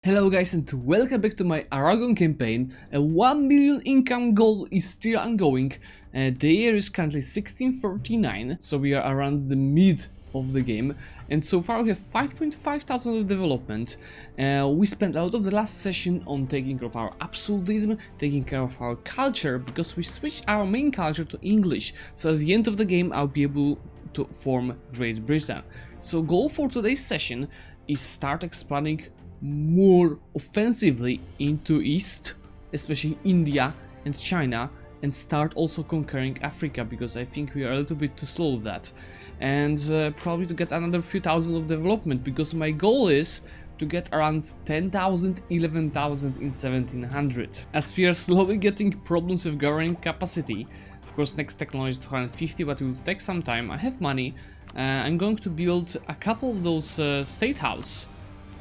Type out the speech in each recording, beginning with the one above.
Hello guys and welcome back to my Aragon campaign. A 1 million income goal is still ongoing. The year is currently 1639, so we are around the mid of the game. And so far we have 5.5 thousand of development. We spent a lot of the last session on taking care of our absolutism, taking care of our culture, because we switched our main culture to English. So at the end of the game I'll be able to form Great Britain. So goal for today's session is start expanding more offensively into East, especially India and China, and start also conquering Africa, because I think we are a little bit too slow with that, and probably to get another few thousand of development, because my goal is to get around 10,000, 11,000 in 1700. As we are slowly getting problems with governing capacity, of course next technology is 250, but it will take some time. I have money. I'm going to build a couple of those state house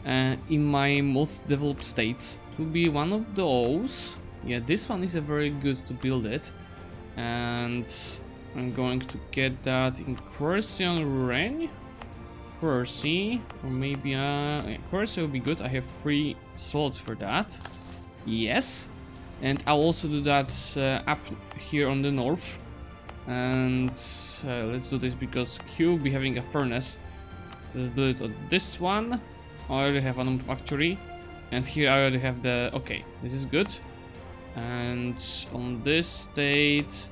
in my most developed states. To be one of those. Yeah, this one is a very good to build it, and I'm going to get that in Quercian Reign, Quercy, or maybe yeah, Quercy will be good. I have 3 slots for that. Yes, and I'll also do that up here on the north. And let's do this because Q will be having a furnace. Let's do it on this one. I already have a factory, and here I already have the... okay, this is good. And on this state,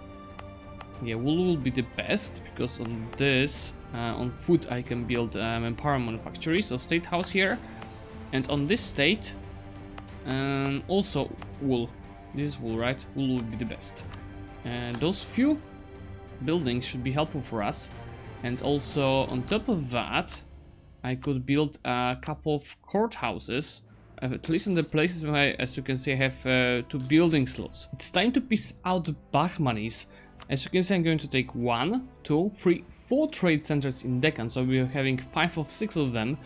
yeah, wool will be the best, because on this, on food I can build empowerment factory, so state house here. And on this state, also wool. This is wool, right? Wool will be the best. And those few buildings should be helpful for us. And also on top of that, I could build a couple of courthouses, at least in the places where I, as you can see, I have 2 building slots. It's time to piece out the Bahmanis. As you can see, I'm going to take 1, 2, 3, 4 trade centers in Deccan, so we're having 5 of 6 of them,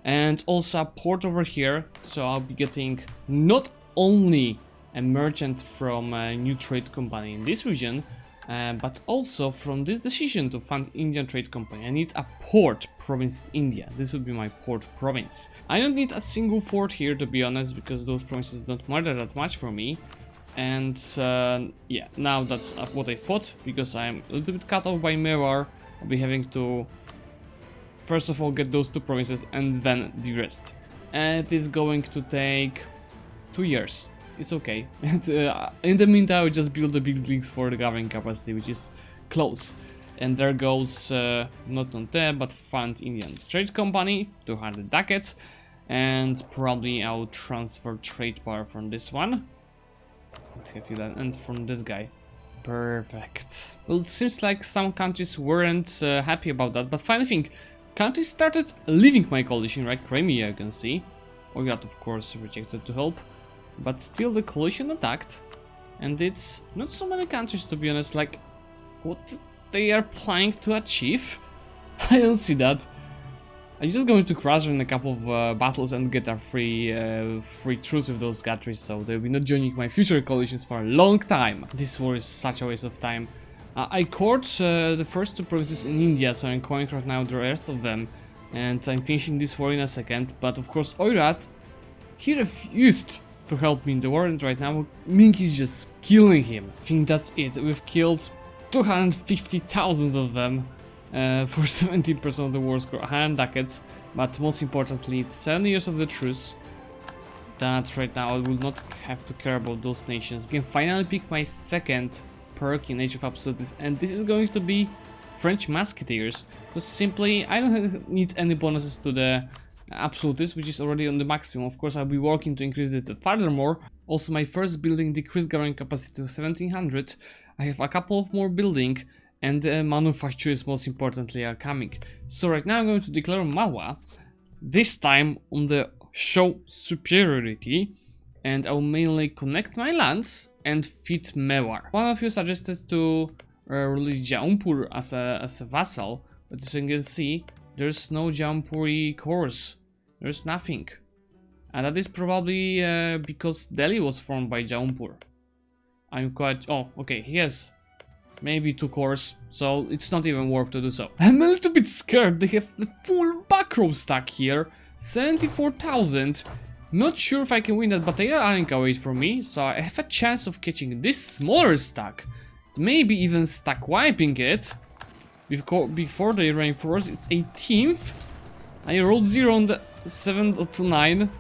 and also a port over here, so I'll be getting not only a merchant from a new trade company in this region, but also from this decision to fund Indian trade company. I need a port province in India. This would be my port province. I don't need a single fort here, to be honest, because those provinces don't matter that much for me. And yeah, now that's what I thought, because I'm a little bit cut off by Mewar. I'll be having to first of all get those 2 provinces and then the rest. And it is going to take 2 years. It's okay. And in the meantime, I just build the buildings for the governing capacity, which is close. And there goes not on there, but fund Indian trade company, 200 ducats, and probably I'll transfer trade power from this one. And from this guy. Perfect. Well, it seems like some countries weren't happy about that, but funny thing, countries started leaving my coalition, right? Crimea, you can see. Oyat, of course, rejected to help. But still the coalition attacked, and it's not so many countries, to be honest. Like, what they are planning to achieve? I don't see that. I'm just going to crush in a couple of battles and get a free truce with those countries, so they'll be not joining my future coalitions for a long time. This war is such a waste of time. I court the first 2 provinces in India, so I'm calling right now the rest of them, and I'm finishing this war in a second. But of course Oirat, he refused to help me in the war, and right now Mink is just killing him. I think that's it. We've killed 250,000 of them for 70% of the war score, 100 ducats, but most importantly it's 7 years of the truce, that right now I will not have to care about those nations. I can finally pick my second perk in Age of Absolutism, and this is going to be French Musketeers, because simply I don't need any bonuses to the Absolutist, which is already on the maximum. Of course, I'll be working to increase it furthermore. Also, my first building decreased governing capacity to 1700. I have a couple of more building, and manufacturers, most importantly, are coming. So right now I'm going to declare Malwa, this time on the show superiority, and I will mainly connect my lands and feed Mewar. One of you suggested to release Jaunpur as a vassal, but as you can see, there's no Jaunpuri course. There's nothing. And that is probably because Delhi was formed by Jaunpur. I'm quite... oh, okay, he has maybe 2 cores, so it's not even worth to do so. I'm a little bit scared. They have the full back row stack here. 74,000. Not sure if I can win that, but they are running away from me, so I have a chance of catching this smaller stack. Maybe even stack wiping it before they reinforce. It's 18th. I rolled 0 on the 7th to 9.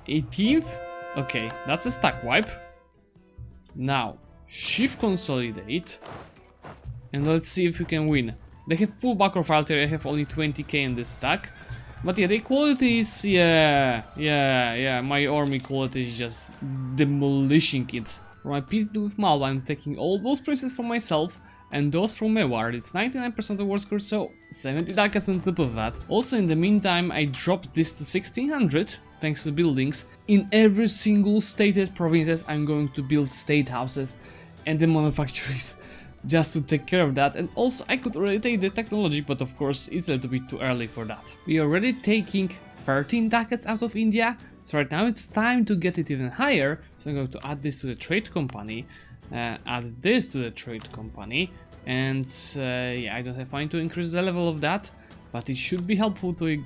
18th. Okay, that's a stack wipe. Now, shift consolidate. And let's see if we can win. They have full back of artillery, I have only 20k in this stack. But yeah, the quality is, yeah, my army quality is just demolishing it. For my peace deal with Malwa, I'm taking all those princes for myself and those from Mewar. It's 99% of war score, so 70 ducats on top of that. Also, in the meantime, I dropped this to 1600, thanks to buildings. In every single stated provinces, I'm going to build state houses and the manufactories. Just to take care of that, and also I could already take the technology, but of course it's a little bit too early for that. We are already taking 13 ducats out of India, so right now it's time to get it even higher. So I'm going to add this to the trade company, add this to the trade company, and yeah, I don't have money to increase the level of that, but it should be helpful to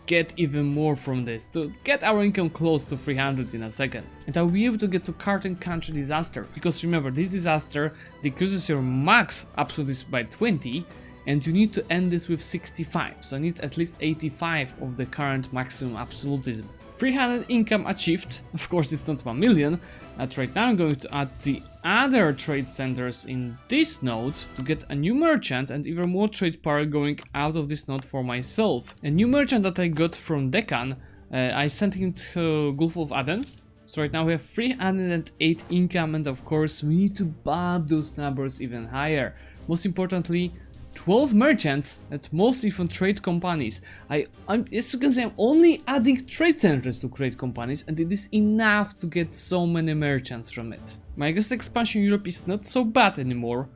get even more from this, to get our income close to 300 in a second. And I'll be able to get to Carton Country Disaster, because remember, this disaster decreases your max absolutism by 20, and you need to end this with 65, so I need at least 85 of the current maximum absolutism. 300 income achieved. Of course it's not 1 million, but right now I'm going to add the other trade centers in this node to get a new merchant and even more trade power going out of this node for myself. A new merchant that I got from Deccan, I sent him to Gulf of Aden. So right now we have 308 income, and of course we need to bump those numbers even higher. Most importantly, 12 merchants, that's mostly from trade companies. As you can see, I'm only adding trade centers to trade companies, and it is enough to get so many merchants from it. My guess expansion in Europe is not so bad anymore.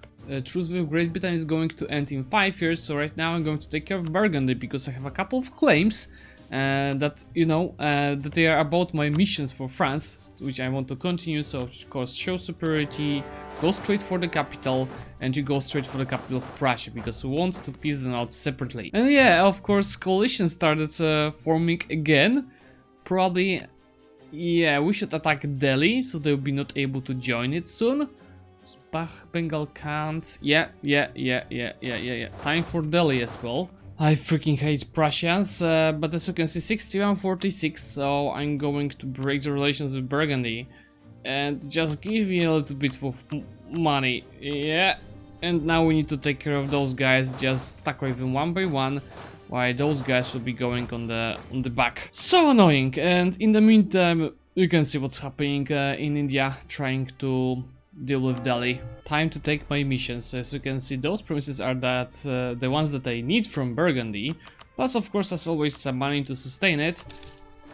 Truce with Great Britain is going to end in 5 years, so right now I'm going to take care of Burgundy, because I have a couple of claims that, you know, that they are about my missions for France, which I want to continue. So of course, show superiority, go straight for the capital, and you go straight for the capital of Prussia, because we want to piece them out separately. And yeah, of course, coalition started forming again. Probably, yeah, we should attack Delhi, so they'll be not able to join it soon. Bengal can't. Yeah. Time for Delhi as well. I freaking hate Prussians, but as you can see, 61-46, so I'm going to break the relations with Burgundy. And just give me a little bit of money. Yeah. And now we need to take care of those guys, just stack with them one by one, while those guys will be going on the back. So annoying. And in the meantime, you can see what's happening in India, trying to deal with Delhi. Time to take my missions. As you can see, those promises are the ones that I need from Burgundy. Plus, of course, as always, some money to sustain it.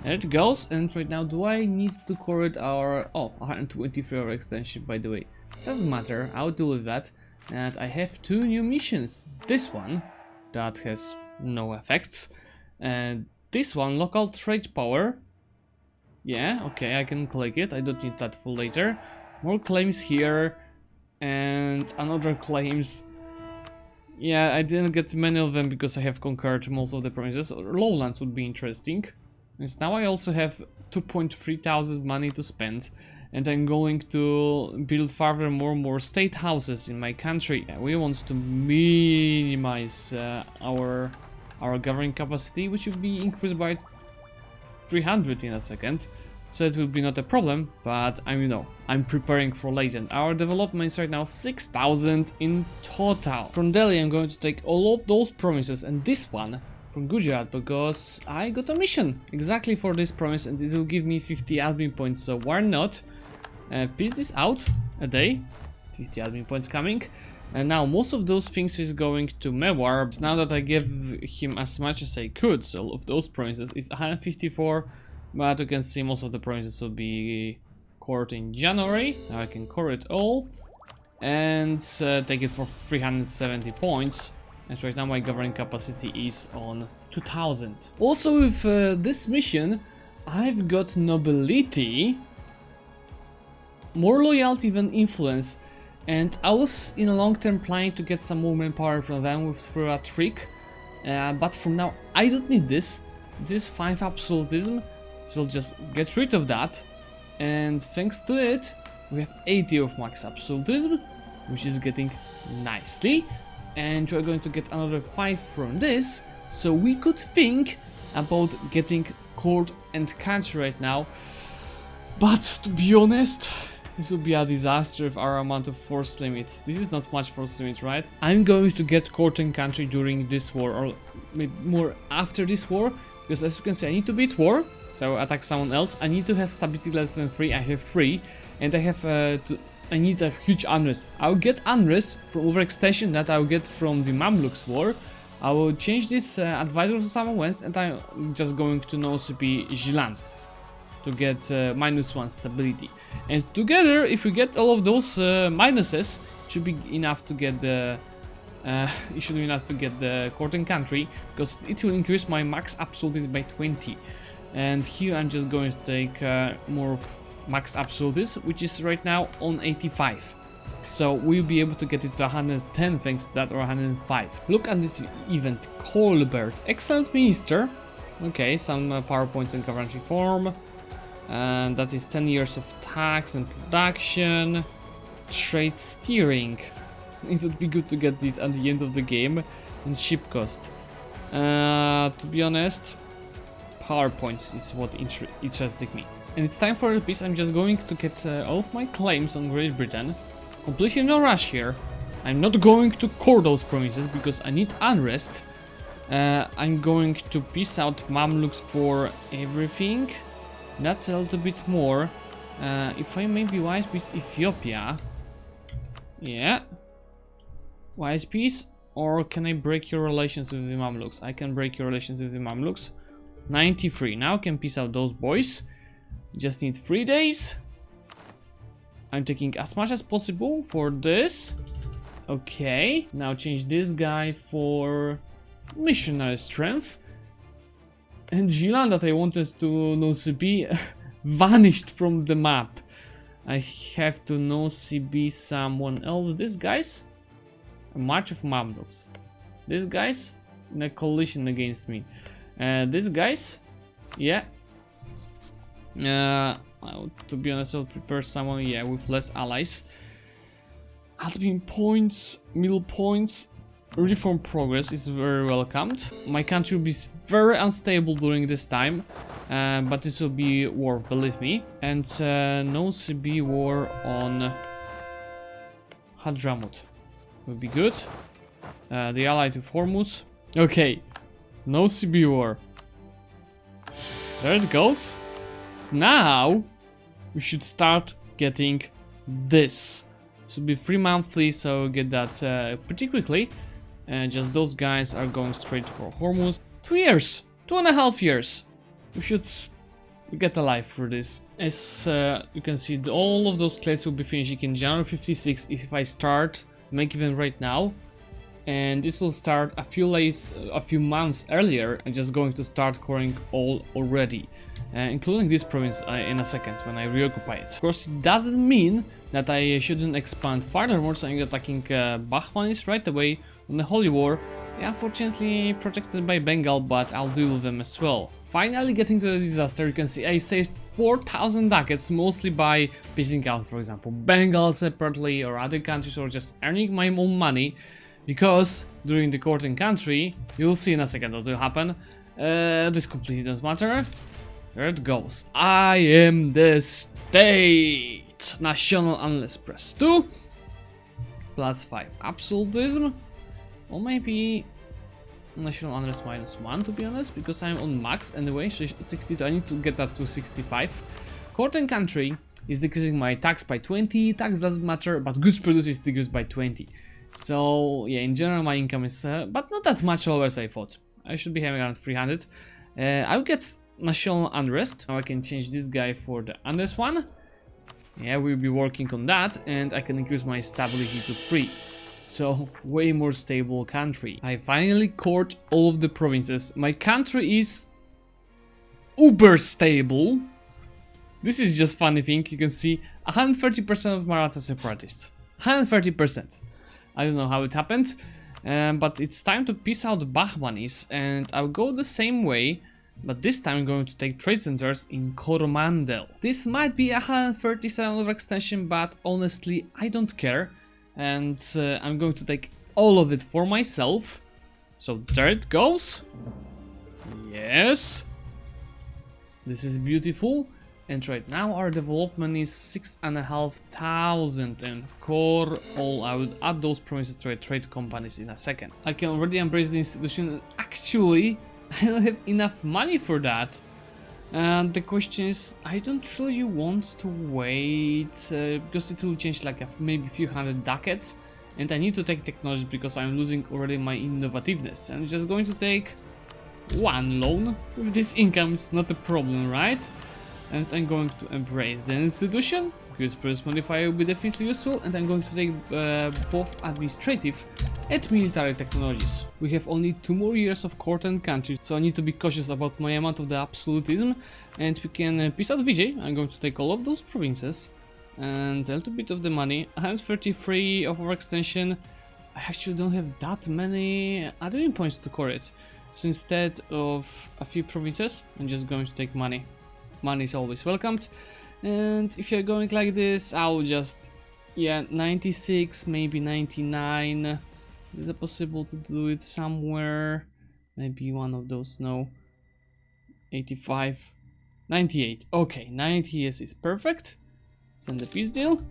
There it goes. And right now, do I need to correct our 123 overextension, by the way? Doesn't matter, I'll deal with that. And I have 2 new missions. This one, that has no effects. And this one, local trade power. Yeah, okay, I can click it. I don't need that for later. More claims here. And another claims. Yeah, I didn't get many of them because I have conquered most of the provinces. Lowlands would be interesting. And now I also have 2.3 thousand money to spend. And I'm going to build further more state houses in my country. We want to minimize our governing capacity, which will be increased by 300 in a second. So it will be not a problem, but I'm preparing for later. Our development is right now 6,000 in total. From Delhi, I'm going to take all of those provinces and this one from Gujarat, because I got a mission exactly for this province, and it will give me 50 admin points. So why not piece this out a day? 50 admin points coming. And now most of those things is going to Mewar. Now that I gave him as much as I could, so of those provinces is 154. But you can see most of the provinces will be cored in January. Now I can core it all and take it for 370 points. And right now my governing capacity is on 2000. Also with this mission, I've got nobility, more loyalty than influence. And I was in a long term planning to get some movement power from them through a trick. But from now I don't need this. This is 5 absolutism. So I'll just get rid of that, and thanks to it, we have 80 of max absolutism, which is getting nicely, and we're going to get another 5 from this, so we could think about getting court and country right now. But to be honest, this will be a disaster with our amount of force limit. This is not much force limit, right? I'm going to get court and country during this war, or maybe more after this war, because as you can see, I need to beat war, so attack someone else. I need to have stability less than 3, I have 3, and I have I need a huge unrest. I'll get unrest from overextension that I'll get from the Mamluks war. I will change this advisor to someone else, and I'm just going to no CP Jilan to get -1 stability. And together, if we get all of those minuses, it should be enough to get the court and country, because it will increase my max absolutism by 20. And here I'm just going to take more of max absolutism, which is right now on 85. So we'll be able to get it to 110 thanks to that, or 105. Look at this event, Colbert, excellent minister. Okay, some power points in government reform. And that is 10 years of tax and production. Trade steering. It would be good to get it at the end of the game. And ship cost. To be honest, power points is what interested me. And it's time for the peace. I'm just going to get all of my claims on Great Britain. Completely no rush here. I'm not going to core those provinces because I need unrest. I'm going to peace out Mamluks for everything. That's a little bit more. If I may be wise with Ethiopia. Yeah. Wise peace. Or can I break your relations with the Mamluks? I can break your relations with the Mamluks. 93. Now I can peace out those boys. Just need 3 days. I'm taking as much as possible for this. Okay. Now change this guy for missionary strength. And Jilan that I wanted to no CB vanished from the map. I have to no CB someone else. These guys? A march of Mamluks. These guys? In a coalition against me. These guys? Yeah. To be honest, I'll prepare someone, yeah, with less allies. Admin points, middle points. Reform progress is very welcomed. My country will be very unstable during this time, but this will be war, believe me. And no CB war on Hadramut will be good. The allied with Hormuz. Okay, no CB war. There it goes. So now we should start getting this. This will be 3 monthly, so get that pretty quickly. And just those guys are going straight for Hormuz. 2 years, 2.5 years. We should get alive for this. As you can see, all of those clays will be finishing in January 56 if I start make event right now. And this will start a few months earlier. I'm just going to start coring all already, including this province in a second when I reoccupy it. Of course, it doesn't mean that I shouldn't expand furthermore, so I'm attacking Bahmanis right away on the Holy War. Yeah, unfortunately protected by Bengal, but I'll deal with them as well. Finally getting to the disaster, you can see I saved 4,000 ducats, mostly by piecing out, for example, Bengal separately or other countries, or just earning my own money. Because during the court and country, you'll see in a second what will happen. This completely doesn't matter. There it goes. I am the state. National unless press 2. Plus 5 absolutism. Or maybe national unrest -1, to be honest, because I'm on max anyway. 62. I need to get that to 65. Court and country is decreasing my tax by 20. Tax doesn't matter, but goods produced is decreased by 20. So yeah, in general my income is but not that much lower as I thought. I should be having around 300. I'll get national unrest. Now I can change this guy for the unrest one. Yeah, we'll be working on that, and I can increase my stability to 3. So way more stable country. I finally court all of the provinces. My country is uber stable. This is just funny thing. You can see 130% of Maratha separatists. 130%. I don't know how it happened, but it's time to peace out the Bahmanis, and I'll go the same way But this time I'm going to take trade centers in Coromandel. This might be 137 overextension, but honestly I don't care. And I'm going to take all of it for myself. So there it goes. Yes. This is beautiful. And right now our development is 6,500 and core all. I will add those provinces to trade companies in a second. I can already embrace the institution. Actually, I don't have enough money for that. And the question is, I don't really want to wait because it will change like maybe a few hundred ducats. And I need to take technology because I'm losing already my innovativeness. I'm just going to take one loan. With this income, it's not a problem, right? And I'm going to embrace the institution, because previous modifier will be definitely useful, and I'm going to take both administrative and military technologies. We have only 2 more years of court and country, so I need to be cautious about my amount of the absolutism, and we can peace out Vijay. I'm going to take all of those provinces, and a little bit of the money. 133 of overextension. I actually don't have that many admin points to core it, so instead of a few provinces, I'm just going to take money. Money is always welcomed, and if you're going like this, I'll just, yeah, 96, maybe 99. Is it possible to do it somewhere? Maybe one of those, no. 85, 98. Okay, 90 yes is perfect. Send the peace deal.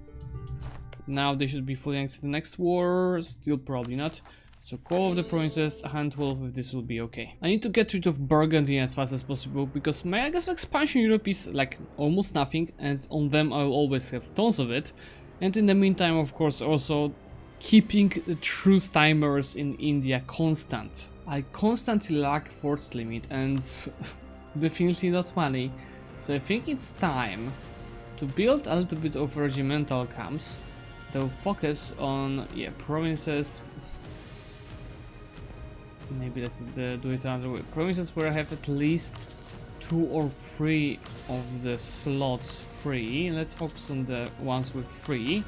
Now they should be fully annexed to the next war. Still probably not. So call of the provinces, 112 if this will be okay. I need to get rid of Burgundy as fast as possible, because my aggressive expansion in Europe is like almost nothing, and on them I will always have tons of it. And in the meantime, of course, also keeping the truce timers in India constant. I constantly lack force limit and definitely not money. So I think it's time to build a little bit of regimental camps. They'll focus on, yeah, provinces. Maybe let's do it another way. Provinces where I have at least 2 or 3 of the slots free. Let's focus on the ones with 3.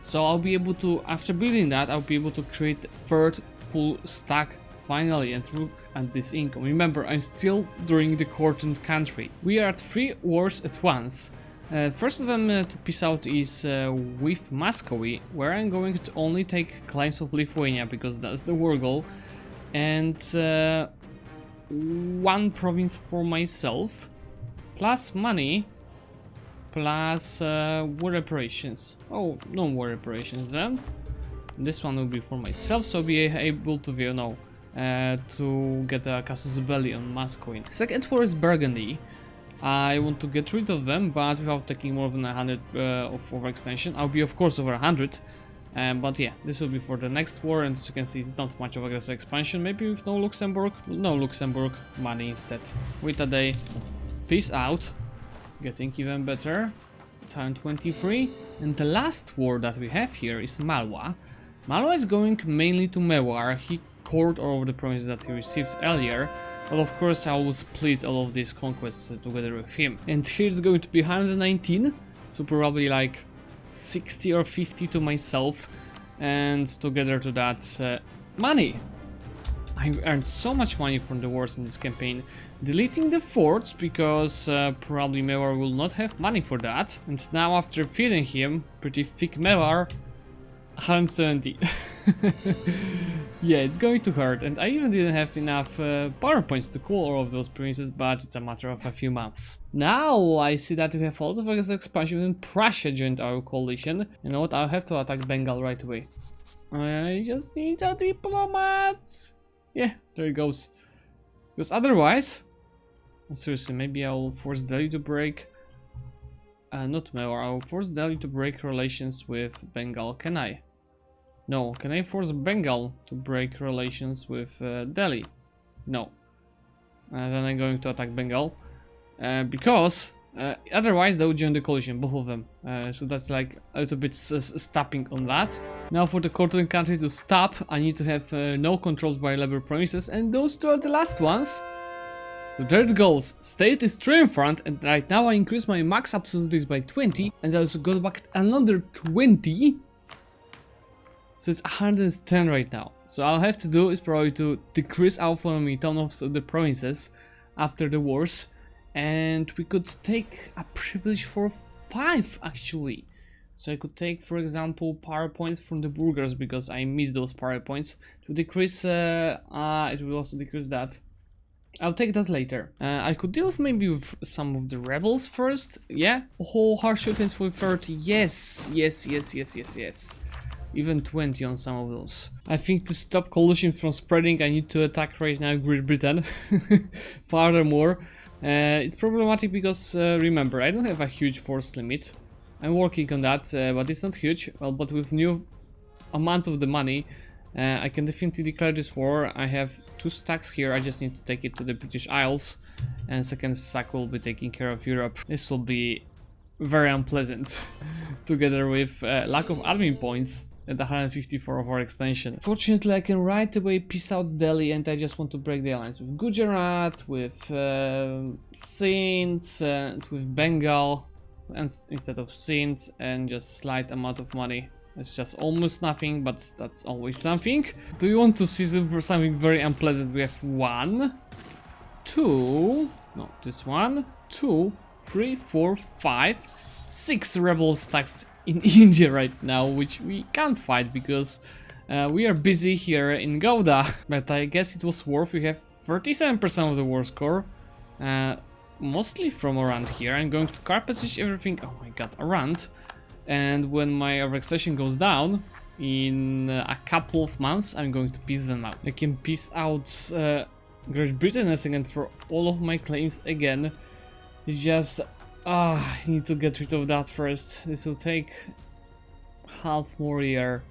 So I'll be able to, after building that, I'll be able to create the 3rd full stack finally and look at this income. Remember, I'm still during the court and country. We are at 3 wars at once. First of them to peace out is with Muscovy, where I'm going to only take clients of Lithuania because that's the war goal. And 1 province for myself, plus money, plus war reparations. Oh, no war reparations then. This one will be for myself, so I'll be able to, you know, to get a casus belli on Muscovy. Second war is Burgundy. I want to get rid of them, but without taking more than 100 of overextension. I'll be of course over 100. But yeah, this will be for the next war, and as you can see, it's not much of aggressive expansion. Maybe with no Luxembourg, money instead. Wait a day, peace out, getting even better. It's 123, and the last war that we have here is Malwa. Malwa is going mainly to Mewar. He cored all of the provinces that he received earlier, but of course I will split all of these conquests together with him. And here it's going to be 119, so probably like 60 or 50 to myself, and together to that money. I earned so much money from the wars in this campaign. Deleting the forts because probably Mewar will not have money for that. And now after feeding him pretty thick Mewar, 170. Yeah, it's going to hurt, and I even didn't have enough power points to cool all of those provinces, but it's a matter of a few months. Now I see that we have a lot of aggressive expansion, and Prussia joined our coalition. You know what, I'll have to attack Bengal right away. I just need a diplomat. Yeah, there it goes. Because otherwise, seriously, maybe I'll force Delhi to break. Not Mewar, I'll force Delhi to break relations with Bengal. Can I? No. Can I force Bengal to break relations with Delhi? No. Then I'm going to attack Bengal. Because otherwise they would join the coalition, both of them. So that's like a little bit stopping on that. Now for the Corton country to stop, I need to have no controls by Labour provinces, and those 2 are the last ones. So there it goes, state is triumphant, and right now I increase my max absolutities by 20, and I also got back another 20. So it's 110 right now. So all I have to do is probably to decrease autonomy tone of the provinces after the wars, and we could take a privilege for 5 actually. So I could take, for example, power points from the burghers, because I miss those power points. To decrease, it will also decrease that. I'll take that later. I could deal with maybe with some of the rebels first. Yeah. Oh, harsh shooting for 30. Yes. Even 20 on some of those. I think to stop collusion from spreading, I need to attack right now Great Britain. Furthermore, it's problematic because, remember, I don't have a huge force limit. I'm working on that, but it's not huge. Well, but with new amounts of the money, I can definitely declare this war. I have 2 stacks here, I just need to take it to the British Isles, and second stack will be taking care of Europe. This will be very unpleasant, together with lack of admin points and 154 of our extension. Fortunately, I can right away peace out Delhi, and I just want to break the alliance with Gujarat, with Sindh, and with Bengal, and instead of Sindh, and just slight amount of money. It's just almost nothing, but that's always something. Do you want to see something very unpleasant? We have 1, 2, no, this 1, 2, 3, 4, 5, 6 rebel stacks in India right now, which we can't fight because we are busy here in Gouda. But I guess it was worth. We have 37% of the war score, mostly from around here. I'm going to carpet siege everything. Oh my god, around. And when my overextension goes down in a couple of months, I'm going to piece them out. I can piece out Great Britain a second for all of my claims again. It's just I need to get rid of that first. This will take half more year.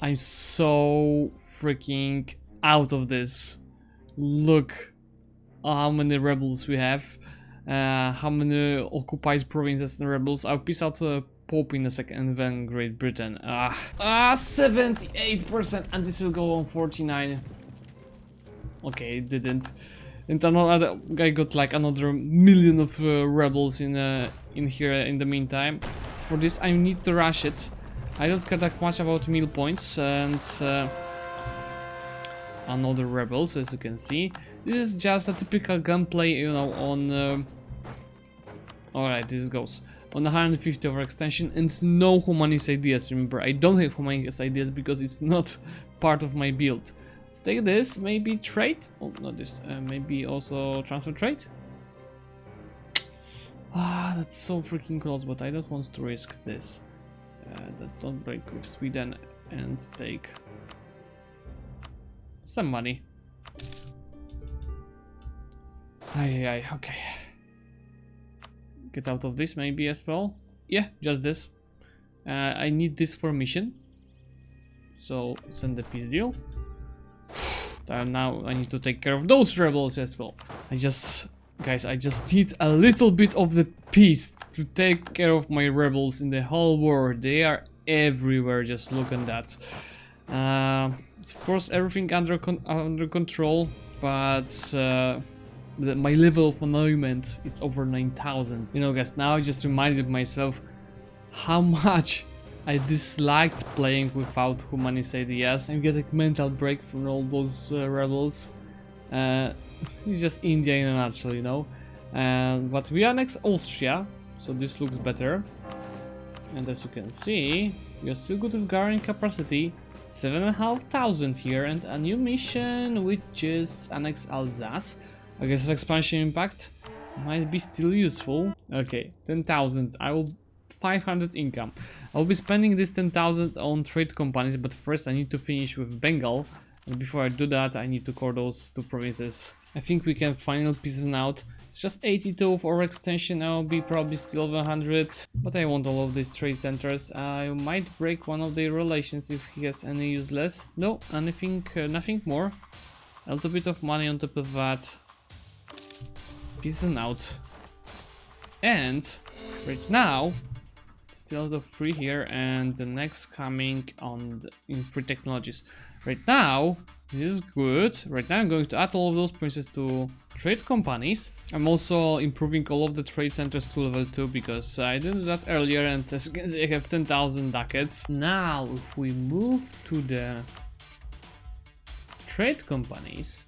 I'm so freaking out of this. Look how many rebels we have, how many occupied provinces and rebels. I'll piece out Pope in a second, and then Great Britain. 78%, and this will go on 49. Okay, it didn't. And another guy got like another million of rebels in here in the meantime. So for this, I need to rush it. I don't care that much about mill points and another rebels, as you can see. This is just a typical gunplay, you know, on. Alright, this goes on 150 overextension and no humanist ideas. Remember, I don't have humanist ideas because it's not part of my build. Let's take this, maybe trade. Oh, not this. Maybe also transfer trade. That's so freaking close, but I don't want to risk this. Let's don't break with Sweden and take some money. Okay. Get out of this maybe as well. Yeah, just this. I need this for mission. So send the peace deal. Now I need to take care of those rebels as well. Guys, I just need a little bit of the peace to take care of my rebels in the whole world. They are everywhere, just look at that. It's of course everything under control, but my level of annoyment is over 9,000. You know, guys, now I just reminded myself how much I disliked playing without humanist ideas. I'm getting mental break from all those rebels. It's just India in a nutshell, you know. But we annex Austria, so this looks better. And as you can see, we are still good with guarding capacity. 7,500 here, and a new mission, which is annex Alsace. I guess expansion impact might be still useful. Okay, 10,000. 500 income. I'll be spending this 10,000 on trade companies, but first I need to finish with Bengal. And before I do that, I need to core those 2 provinces. I think we can finally piece them out. It's just 82 for extension. I'll be probably still 100, but I want all of these trade centers. I might break one of their relations if he has any useless. No, anything, nothing more. A little bit of money on top of that. Piece them out. And right now, still the 3 here, and the next coming on in free technologies. Right now, this is good. Right now I'm going to add all of those princes to trade companies. I'm also improving all of the trade centers to level 2 because I did that earlier, and as you can see I have 10,000 ducats. Now if we move to the trade companies,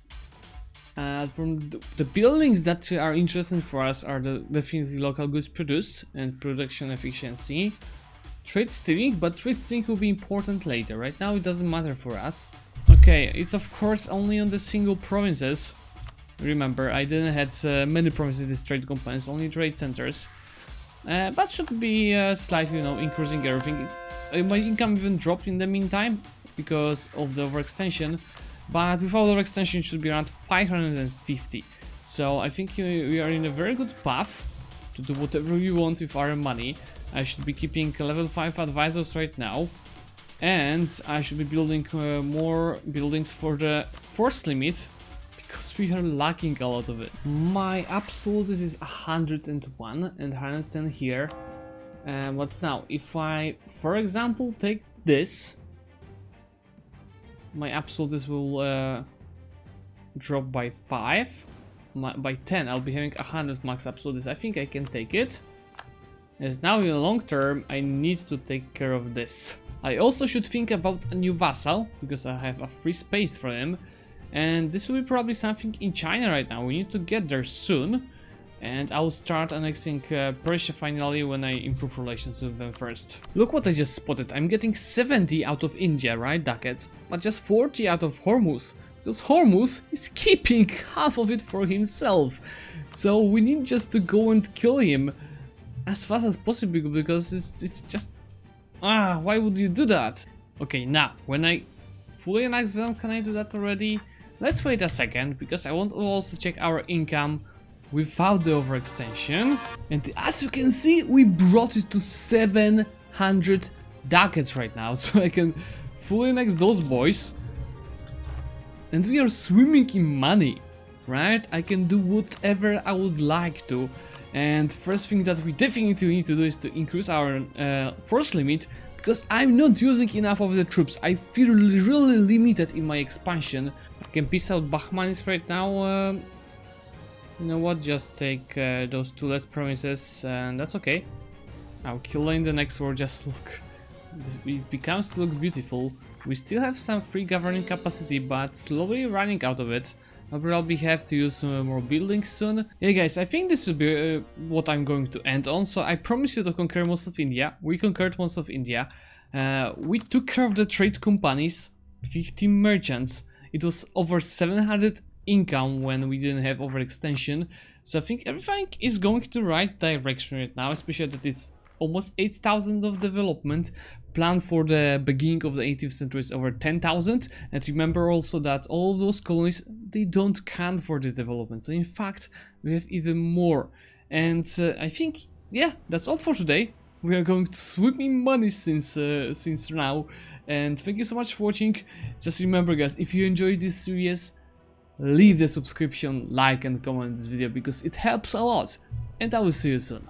From the buildings that are interesting for us are definitely local goods produced and production efficiency. Trade steering, but trade steering will be important later. Right now it doesn't matter for us. Okay, it's of course only on the single provinces. Remember, I didn't have many provinces, these trade companies, only trade centers. But should be slightly, you know, increasing everything. My income even dropped in the meantime because of the overextension. But without overextension it should be around 550. So I think we are in a very good path to do whatever we want with our money. I should be keeping level 5 advisors right now. And I should be building more buildings for the force limit, because we are lacking a lot of it. My absolutism is 101 and 110 here. What now? If I, for example, take this, my absolutism will drop by 5. By 10, I'll be having 100 max absolutism. I think I can take it. As now in the long term, I need to take care of this. I also should think about a new vassal, because I have a free space for them. And this will be probably something in China right now. We need to get there soon. And I will start annexing Persia finally when I improve relations with them first. Look what I just spotted. I'm getting 70 out of India, right, ducats? But just 40 out of Hormuz. Because Hormuz is keeping half of it for himself. So we need just to go and kill him as fast as possible, because it's just... why would you do that? Okay, now, when I fully annex them, can I do that already? Let's wait a second, because I want to also check our income without the overextension. And as you can see, we brought it to 700 ducats right now, so I can fully annex those boys. And we are swimming in money, right? I can do whatever I would like to. And first thing that we definitely need to do is to increase our force limit, because I'm not using enough of the troops. I feel really limited in my expansion. I can piece out Bahmanis right now. You know what, just take those 2 less provinces, and that's okay. I'll kill in the next war. Just look, it becomes to look beautiful. We still have some free governing capacity, but slowly running out of it. I'll probably have to use more buildings soon. Yeah guys, I think this will be what I'm going to end on. So I promised you to conquer most of India. We conquered most of India. We took care of the trade companies, 50 merchants. It was over 700 income when we didn't have overextension. So I think everything is going to the right direction right now, especially that it's almost 8,000 of development. Plan for the beginning of the 18th century is over 10,000. And remember also that all of those colonies, they don't count for this development. So in fact, we have even more. And I think, yeah, that's all for today. We are going to swim in money since now. And thank you so much for watching. Just remember guys, if you enjoyed this series, leave the subscription, like and comment this video, because it helps a lot. And I will see you soon.